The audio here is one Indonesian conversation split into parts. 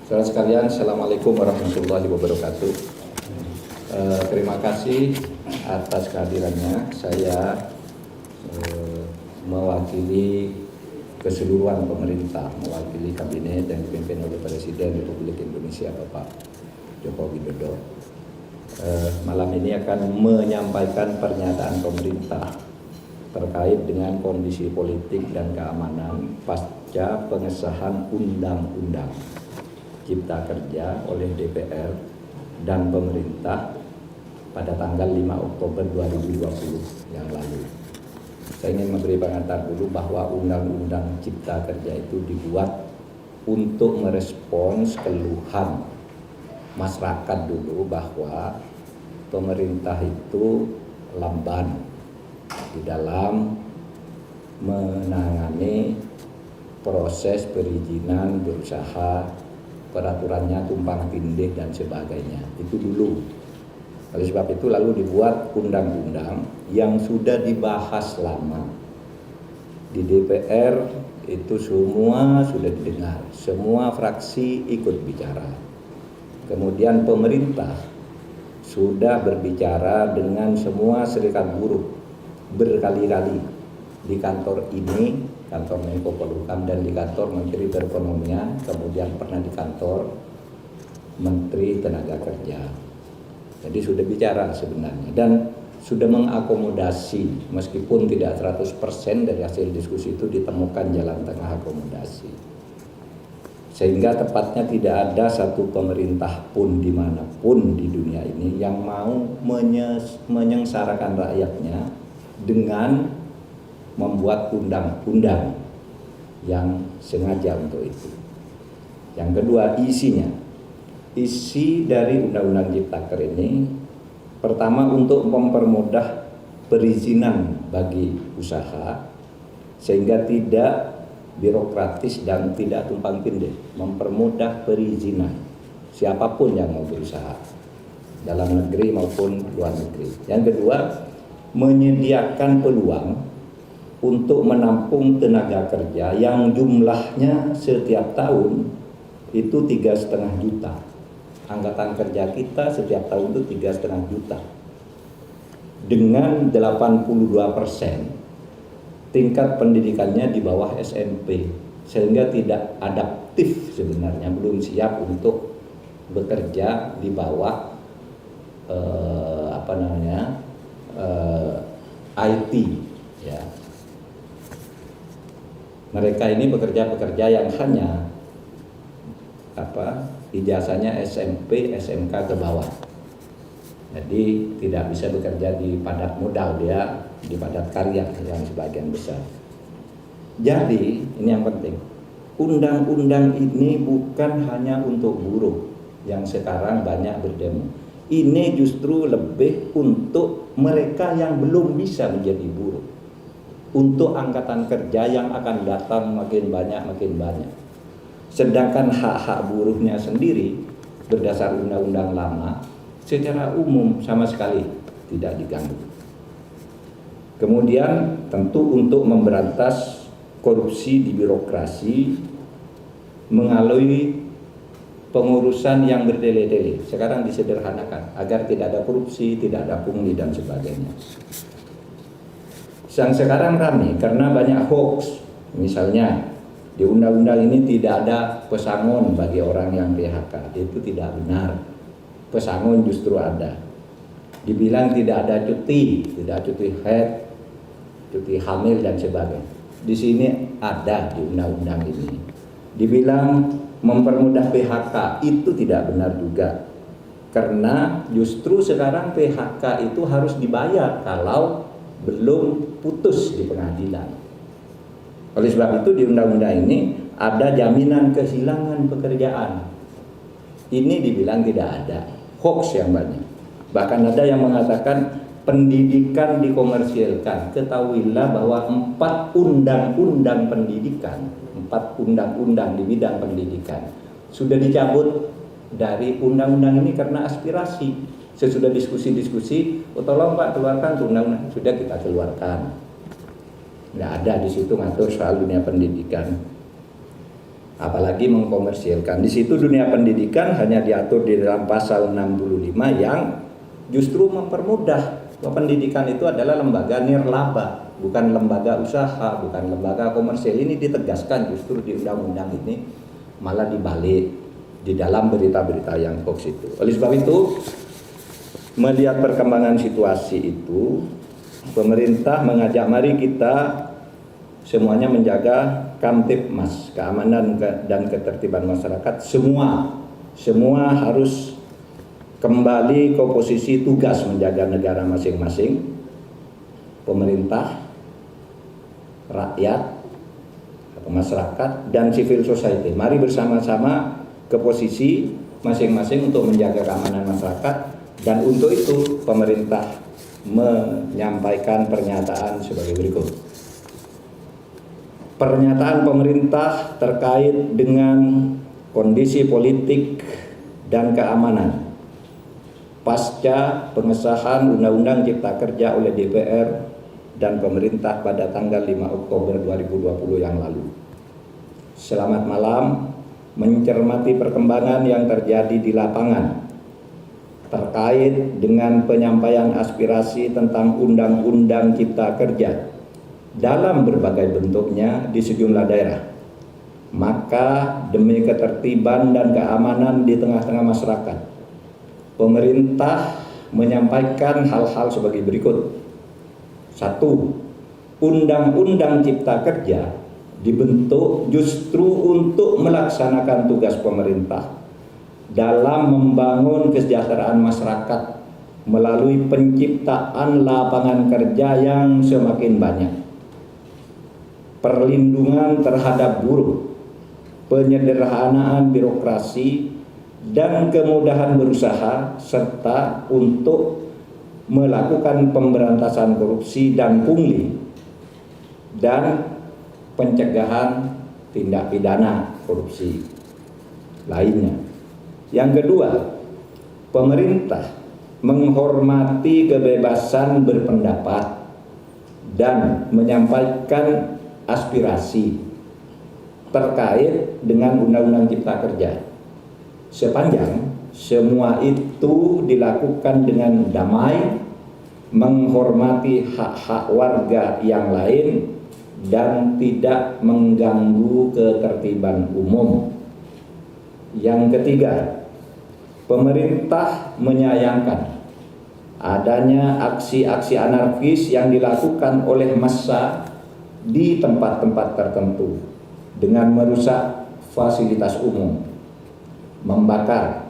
Saudara sekalian, Assalamualaikum warahmatullahi wabarakatuh. Terima kasih atas kehadirannya. Saya mewakili keseluruhan pemerintah, mewakili kabinet yang dipimpin oleh Presiden Republik Indonesia Bapak Joko Widodo. Malam ini akan menyampaikan pernyataan pemerintah terkait dengan kondisi politik dan keamanan pasca pengesahan Undang-Undang Cipta Kerja oleh DPR dan pemerintah pada tanggal 5 Oktober 2020 yang lalu. Saya ingin memberi pengantar dulu bahwa Undang-Undang Cipta Kerja itu dibuat untuk merespons keluhan masyarakat dulu bahwa pemerintah itu lamban di dalam menangani proses perizinan berusaha, peraturannya tumpang tindih dan sebagainya. Itu dulu. Oleh sebab itu lalu dibuat undang-undang yang sudah dibahas lama di DPR, itu semua sudah didengar, semua fraksi ikut bicara. Kemudian pemerintah sudah berbicara dengan semua serikat buruh berkali-kali di kantor ini, kantor Menko Polhukam, dan di kantor Menteri Perekonomian, kemudian pernah di kantor Menteri Tenaga Kerja. Jadi sudah bicara sebenarnya dan sudah mengakomodasi, meskipun tidak 100% dari hasil diskusi itu ditemukan jalan tengah akomodasi. Sehingga tepatnya tidak ada satu pemerintah pun dimanapun di dunia ini yang mau menyengsarakan rakyatnya dengan membuat undang-undang yang sengaja untuk itu. Yang kedua, isinya. Isi dari Undang-Undang Cipta Kerja ini pertama untuk mempermudah perizinan bagi usaha sehingga tidak birokratis dan tidak tumpang tindih, mempermudah perizinan siapapun yang mau berusaha dalam negeri maupun luar negeri. Yang kedua, menyediakan peluang untuk menampung tenaga kerja yang jumlahnya setiap tahun itu 3,5 juta. Angkatan kerja kita setiap tahun itu 3,5 juta. Dengan 82% tingkat pendidikannya di bawah SMP, sehingga tidak adaptif sebenarnya, belum siap untuk bekerja di bawah IT ya. Mereka ini pekerja-pekerja yang hanya ijazahnya SMP, SMK ke bawah. Jadi tidak bisa bekerja di padat modal, dia di padat karya yang sebagian besar. Jadi ini yang penting. Undang-undang ini bukan hanya untuk buruh yang sekarang banyak berdemo. Ini justru lebih untuk mereka yang belum bisa menjadi buruh. Untuk angkatan kerja yang akan datang makin banyak. Sedangkan hak-hak buruhnya sendiri berdasar undang-undang lama secara umum sama sekali tidak diganggu. Kemudian tentu untuk memberantas korupsi di birokrasi melalui pengurusan yang bertele-tele. Sekarang disederhanakan agar tidak ada korupsi, tidak ada pungli dan sebagainya. Yang sekarang ramai karena banyak hoax. Misalnya di undang-undang ini tidak ada pesangon bagi orang yang PHK. Itu tidak benar. Pesangon justru ada. Dibilang tidak ada cuti, tidak cuti haid, cuti hamil dan sebagainya. Di sini ada di undang-undang ini. Dibilang mempermudah PHK, itu tidak benar juga. Karena justru sekarang PHK itu harus dibayar kalau belum putus di pengadilan. Oleh sebab itu di undang-undang ini ada jaminan kehilangan pekerjaan. Ini dibilang tidak ada, hoax yang banyak. Bahkan ada yang mengatakan pendidikan dikomersilkan. Ketahuilah bahwa 4 undang-undang pendidikan, 4 undang-undang di bidang pendidikan sudah dicabut dari undang-undang ini karena aspirasi. Sesudah diskusi-diskusi, tolong Pak keluarkan undang-undang, sudah kita keluarkan. Nggak ada di situ ngatur soal dunia pendidikan. apalagi mengkomersilkan. Di situ dunia pendidikan hanya diatur di dalam pasal 65 yang justru mempermudah. Pendidikan itu adalah lembaga nirlaba, bukan lembaga usaha, bukan lembaga komersil. Ini ditegaskan justru di undang-undang ini, malah dibalik di dalam berita-berita yang hoax itu. Oleh sebab itu, melihat perkembangan situasi itu, pemerintah mengajak mari kita semuanya menjaga Kamtibmas, keamanan dan ketertiban masyarakat. Semua harus kembali ke posisi tugas menjaga negara masing-masing. Pemerintah, rakyat, atau masyarakat, dan civil society. Mari bersama-sama ke posisi masing-masing untuk menjaga keamanan masyarakat. Dan untuk itu pemerintah menyampaikan pernyataan sebagai berikut. Pernyataan pemerintah terkait dengan kondisi politik dan keamanan pasca pengesahan Undang-Undang Cipta Kerja oleh DPR dan pemerintah pada tanggal 5 Oktober 2020 yang lalu. Selamat malam, mencermati perkembangan yang terjadi di lapangan terkait dengan penyampaian aspirasi tentang Undang-Undang Cipta Kerja dalam berbagai bentuknya di sejumlah daerah. Maka demi ketertiban dan keamanan di tengah-tengah masyarakat, pemerintah menyampaikan hal-hal sebagai berikut. 1. Undang-Undang Cipta Kerja dibentuk justru untuk melaksanakan tugas pemerintah dalam membangun kesejahteraan masyarakat melalui penciptaan lapangan kerja yang semakin banyak, perlindungan terhadap buruh, penyederhanaan birokrasi, dan kemudahan berusaha, serta untuk melakukan pemberantasan korupsi dan pungli, dan pencegahan tindak pidana korupsi lainnya. Yang kedua, pemerintah menghormati kebebasan berpendapat dan menyampaikan aspirasi terkait dengan Undang-Undang Cipta Kerja, sepanjang semua itu dilakukan dengan damai, menghormati hak-hak warga yang lain, dan tidak mengganggu ketertiban umum. Yang ketiga, pemerintah menyayangkan adanya aksi-aksi anarkis yang dilakukan oleh massa di tempat-tempat tertentu dengan merusak fasilitas umum, membakar,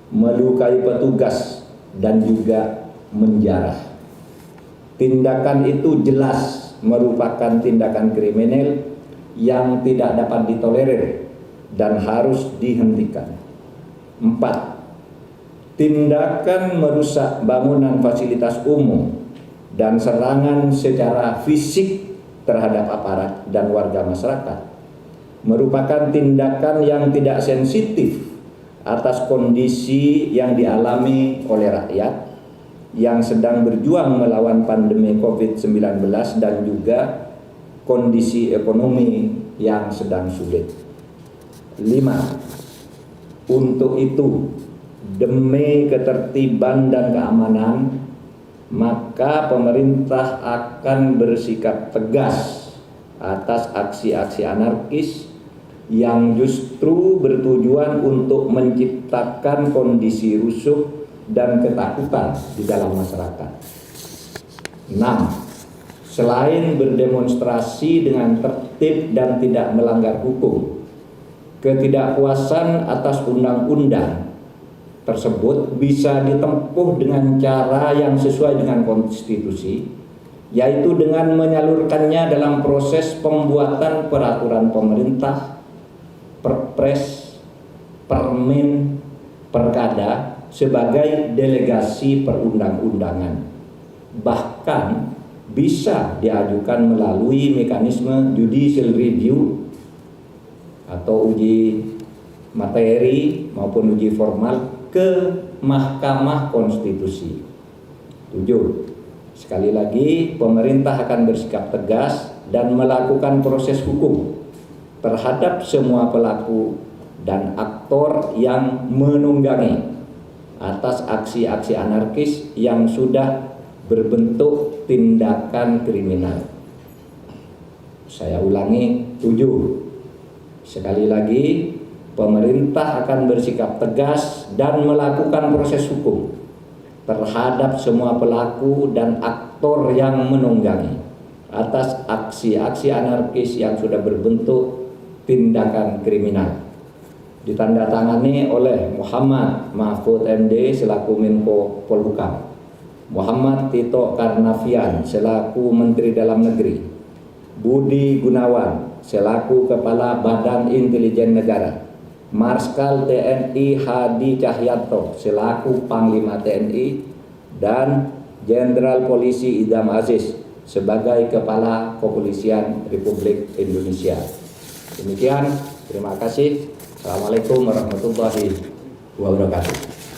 melukai petugas, dan juga menjarah. Tindakan itu jelas merupakan tindakan kriminal yang tidak dapat ditolerir dan harus dihentikan. 4. Tindakan merusak bangunan fasilitas umum dan serangan secara fisik terhadap aparat dan warga masyarakat merupakan tindakan yang tidak sensitif atas kondisi yang dialami oleh rakyat yang sedang berjuang melawan pandemi COVID-19 dan juga kondisi ekonomi yang sedang sulit. 5. Untuk itu, demi ketertiban dan keamanan, maka pemerintah akan bersikap tegas atas aksi-aksi anarkis yang justru bertujuan untuk menciptakan kondisi rusuh dan ketakutan di dalam masyarakat. 6. Selain berdemonstrasi dengan tertib dan tidak melanggar hukum, ketidakpuasan atas undang-undang tersebut bisa ditempuh dengan cara yang sesuai dengan konstitusi, yaitu dengan menyalurkannya dalam proses pembuatan peraturan pemerintah, perpres, permen, perkada sebagai delegasi perundang-undangan. Bahkan bisa diajukan melalui mekanisme judicial review atau uji materi maupun uji formal ke Mahkamah Konstitusi. 7. Sekali lagi, pemerintah akan bersikap tegas dan melakukan proses hukum terhadap semua pelaku dan aktor yang menunggangi atas aksi-aksi anarkis yang sudah berbentuk tindakan kriminal. Saya ulangi, 7. Sekali lagi, pemerintah akan bersikap tegas dan melakukan proses hukum terhadap semua pelaku dan aktor yang menunggangi atas aksi-aksi anarkis yang sudah berbentuk tindakan kriminal. Ditandatangani oleh Muhammad Mahfud MD selaku Menko Polhukam, Muhammad Tito Karnavian selaku Menteri Dalam Negeri, Budi Gunawan selaku Kepala Badan Intelijen Negara, Marskal TNI Hadi Cahyanto selaku Panglima TNI, dan Jenderal Polisi Idham Aziz sebagai Kepala Kepolisian Republik Indonesia. Demikian, terima kasih. Assalamualaikum warahmatullahi wabarakatuh.